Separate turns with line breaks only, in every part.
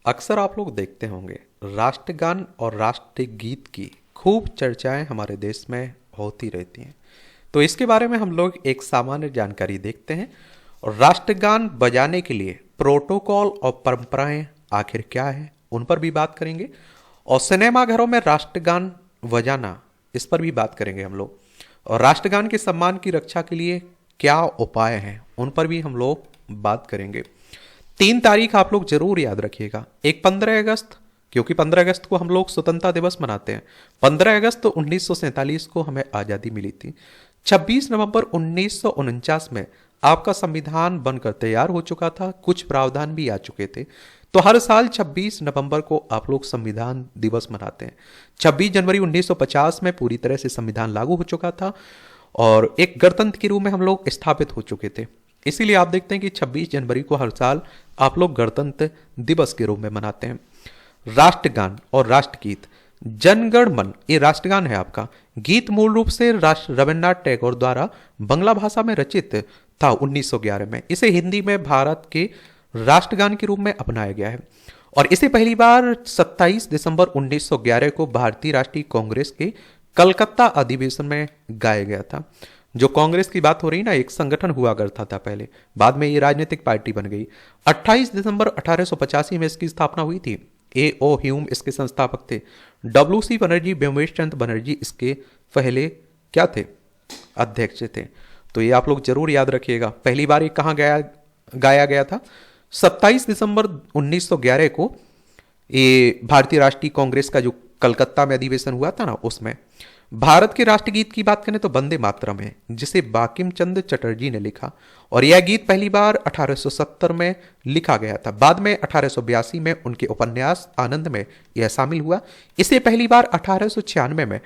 अक्सर आप लोग देखते होंगे राष्ट्रगान और राष्ट्रगीत की खूब चर्चाएं हमारे देश में होती रहती हैं। तो इसके बारे में हम लोग एक सामान्य जानकारी देखते हैं और राष्ट्रगान बजाने के लिए प्रोटोकॉल और परंपराएं आखिर क्या है उन पर भी बात करेंगे और सिनेमा घरों में राष्ट्रगान बजाना इस पर भी बात करेंगे हम लोग। और राष्ट्रगान के सम्मान की रक्षा के लिए क्या उपाय हैं उन पर भी हम लोग बात करेंगे। 3 तारीख आप लोग जरूर याद रखिएगा। एक 15 अगस्त, क्योंकि 15 अगस्त को हम लोग स्वतंत्रता दिवस मनाते हैं। 15 अगस्त 1947 को हमें आज़ादी मिली थी। 26 नवंबर 1949 में आपका संविधान बनकर तैयार हो चुका था, कुछ प्रावधान भी आ चुके थे। तो हर साल 26 नवंबर को आप लोग संविधान दिवस मनाते हैं। 26 जनवरी 1950 में पूरी तरह से संविधान लागू हो चुका था और एक गणतंत्र के रूप में हम लोग स्थापित हो चुके थे। इसीलिए आप देखते हैं कि 26 जनवरी को हर साल आप लोग गणतंत्र दिवस के रूप में मनाते हैं। राष्ट्रगान और राष्ट्रगीत, जनगण मन ये राष्ट्रगान है आपका। गीत मूल रूप से रविन्द्रनाथ टैगोर द्वारा बंगला भाषा में रचित था 1911 में। इसे हिंदी में भारत के राष्ट्रगान के रूप में अपनाया गया है और इसे पहली बार 27 दिसंबर 1911 को भारतीय राष्ट्रीय कांग्रेस के कलकत्ता अधिवेशन में गाया गया था। जो कांग्रेस की बात हो रही ना, एक संगठन हुआ करता था पहले, बाद में ये राजनीतिक पार्टी बन गई। 28 दिसंबर 1885 में इसकी स्थापना हुई थी। A.O. ह्यूम इसके संस्थापक थे। W.C. बनर्जी, व्योमेश चंद्र बनर्जी इसके पहले क्या थे, अध्यक्ष थे। तो ये आप लोग जरूर याद रखिएगा। पहली बार ये कहाँ गाया गया था? 27 दिसंबर 1911 को ये भारतीय राष्ट्रीय कांग्रेस का जो कलकत्ता में अधिवेशन हुआ था ना, उसमें। भारत के राष्ट्रगीत की बात करें तो वंदे मातरम है, जिसे बांकिम चंद्र चटर्जी ने लिखा और यह गीत पहली बार 1870 में लिखा गया था। बाद में 1882 में उनके उपन्यास आनंद में यह शामिल हुआ। इसे पहली बार 1896 में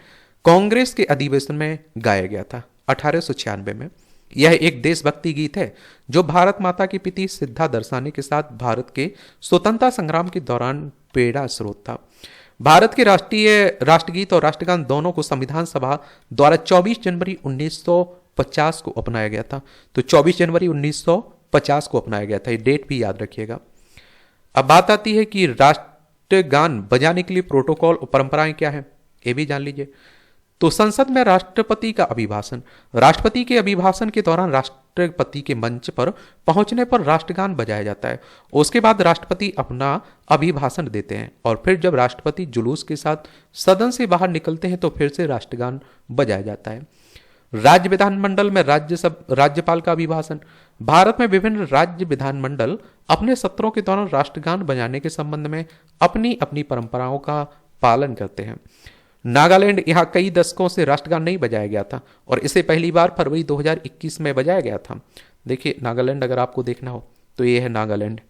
कांग्रेस के अधिवेशन में गाया गया था। 1896 में यह एक देशभक्ति गीत है जो भारत माता के प्रति श्रद्धा दर्शाने के साथ भारत के स्वतंत्रता संग्राम के दौरान प्रेरणा स्रोत था। भारत के राष्ट्रगीत और राष्ट्रगान दोनों को संविधान सभा द्वारा 24 जनवरी 1950 को अपनाया गया था। तो 24 जनवरी 1950 को अपनाया गया था, ये डेट भी याद रखिएगा। अब बात आती है कि राष्ट्रगान बजाने के लिए प्रोटोकॉल और परंपराएं क्या है, ये भी जान लीजिए। तो संसद में राष्ट्रपति का अभिभाषण, राष्ट्रपति के अभिभाषण के दौरान राष्ट्रपति के मंच पर पहुंचने पर राष्ट्रगान बजाया जाता है। उसके बाद राष्ट्रपति अपना अभिभाषण देते हैं और फिर जब राष्ट्रपति जुलूस के साथ सदन से बाहर निकलते हैं तो फिर से राष्ट्रगान बजाया जाता है। राज्य विधानमंडल में राज्यपाल का अभिभाषण, भारत में विभिन्न राज्य विधानमंडल अपने सत्रों के दौरान राष्ट्रगान बजाने के संबंध में अपनी अपनी परंपराओं का पालन करते हैं। नागालैंड, यहाँ कई दशकों से राष्ट्रगान नहीं बजाया गया था और इसे पहली बार फरवरी 2021 में बजाया गया था। देखिए नागालैंड अगर आपको देखना हो तो ये है नागालैंड।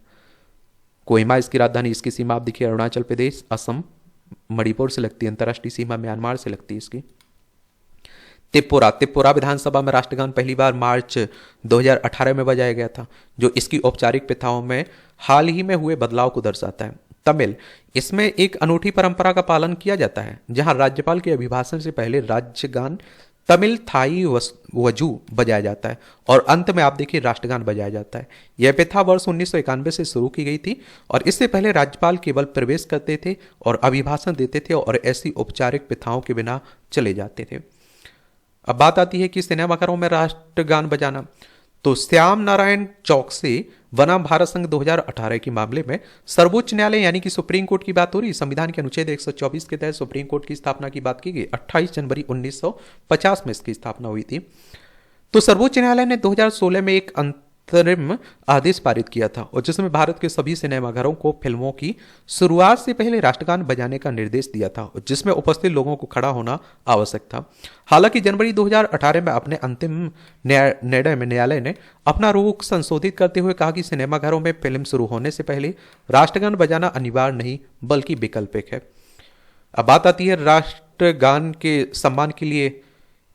कोहिमा इसकी राजधानी, इसकी सीमा आप देखिए अरुणाचल प्रदेश, असम, मणिपुर से लगती है, अंतर्राष्ट्रीय सीमा म्यांमार से लगती है इसकी। त्रिपुरा विधानसभा में राष्ट्रगान पहली बार मार्च 2018 में बजाया गया था, जो इसकी औपचारिक प्रथाओं में हाल ही में हुए बदलाव को दर्शाता है। तमिल, इसमें एक अनूठी परंपरा का पालन किया जाता है जहां राज्यपाल के अभिभाषण से पहले राज्यगान तमिल थाई वजू बजाया जाता है और अंत में आप देखिए राष्ट्रगान बजाया जाता है। यह प्रथा वर्ष 1991 से शुरू की गई थी और इससे पहले राज्यपाल केवल प्रवेश करते थे और अभिभाषण देते थे और ऐसी औपचारिक प्रथाओं के बिना चले जाते थे। अब बात आती है कि सिनेमाघरों में राष्ट्रगान बजाना। तो श्याम नारायण चौक से बनाम भारत संघ 2018 के मामले में सर्वोच्च न्यायालय यानी कि सुप्रीम कोर्ट की बात हो रही। संविधान के अनुच्छेद 124 के तहत सुप्रीम कोर्ट की स्थापना की बात की गई। 28 जनवरी 1950 में इसकी स्थापना हुई थी। तो सर्वोच्च न्यायालय ने 2016 में एक अंतरिम आदेश पारित किया था और जिसमें भारत के सभी सिनेमाघरों को फिल्मों की शुरुआत से पहले राष्ट्रगान बजाने का निर्देश दिया था और जिसमें उपस्थित लोगों को खड़ा होना आवश्यक था। हालांकि जनवरी 2018 में अपने अंतिम निर्णय में न्यायालय ने अपना रुख संशोधित करते हुए कहा कि सिनेमाघरों में फिल्म शुरू होने से पहले राष्ट्रगान बजाना अनिवार्य नहीं बल्कि वैकल्पिक है। अब बात आती है राष्ट्रगान के सम्मान के लिए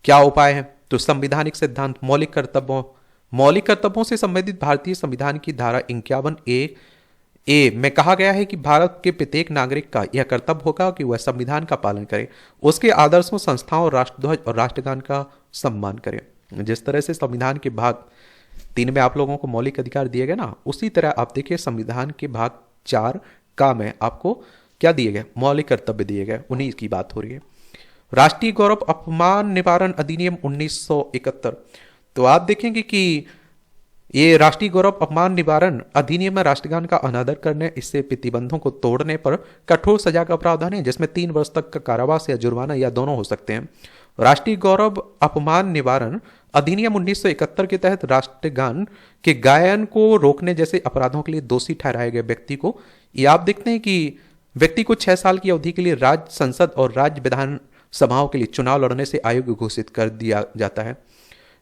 क्या उपाय है। तो संवैधानिक सिद्धांत, मौलिक कर्तव्यों से संबंधित भारतीय संविधान की धारा 51A में कहा गया है कि भारत के प्रत्येक नागरिक का यह कर्तव्य होगा कि वह संविधान का पालन करे, उसके आदर्शों, संस्थाओं, राष्ट्रध्वज और राष्ट्रगान का सम्मान करे। जिस तरह से संविधान के भाग 3 में आप लोगों को मौलिक अधिकार दिए गए ना, उसी तरह आप देखिए संविधान के भाग 4 काम है, आपको क्या दिए गए, मौलिक कर्तव्य दिए गए, उन्हीं की बात हो रही है। राष्ट्रीय गौरव अपमान निवारण अधिनियम 1971। तो आप देखेंगे कि ये राष्ट्रीय गौरव अपमान निवारण अधिनियम में राष्ट्रगान का अनादर करने, इससे प्रतिबंधों को तोड़ने पर कठोर सजा का प्रावधान है, जिसमें 3 वर्ष तक का कारावास या जुर्माना या दोनों हो सकते हैं। राष्ट्रीय गौरव अपमान निवारण अधिनियम 1971 के तहत राष्ट्रगान के गायन को रोकने जैसे अपराधों के लिए दोषी ठहराए गए व्यक्ति को, ये आप देखते हैं कि व्यक्ति को 6 साल की अवधि के लिए राज्य संसद और राज्य विधान सभाओं के लिए चुनाव लड़ने से अयोग्य घोषित कर दिया जाता है।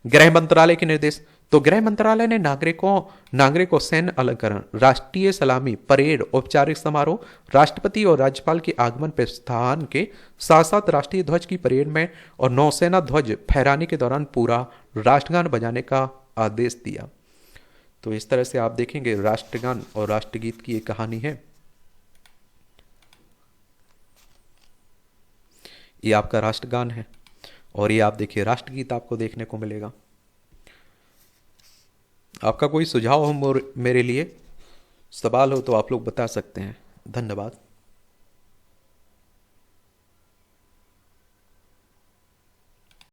गृह मंत्रालय के निर्देश। तो गृह मंत्रालय ने नागरिकों सैन्य अलंकरण, राष्ट्रीय सलामी, परेड, औपचारिक समारोह, राष्ट्रपति और राज्यपाल के आगमन प्रस्थान के साथ साथ राष्ट्रीय ध्वज की परेड में और नौसेना ध्वज फहराने के दौरान पूरा राष्ट्रगान बजाने का आदेश दिया। तो इस तरह से आप देखेंगे राष्ट्रगान और राष्ट्रगीत की एक कहानी है। ये आपका राष्ट्रगान है और ये आप देखिए राष्ट्रगीत आपको देखने को मिलेगा। आपका कोई सुझाव हो मेरे लिए, सवाल हो तो आप लोग बता सकते हैं। धन्यवाद।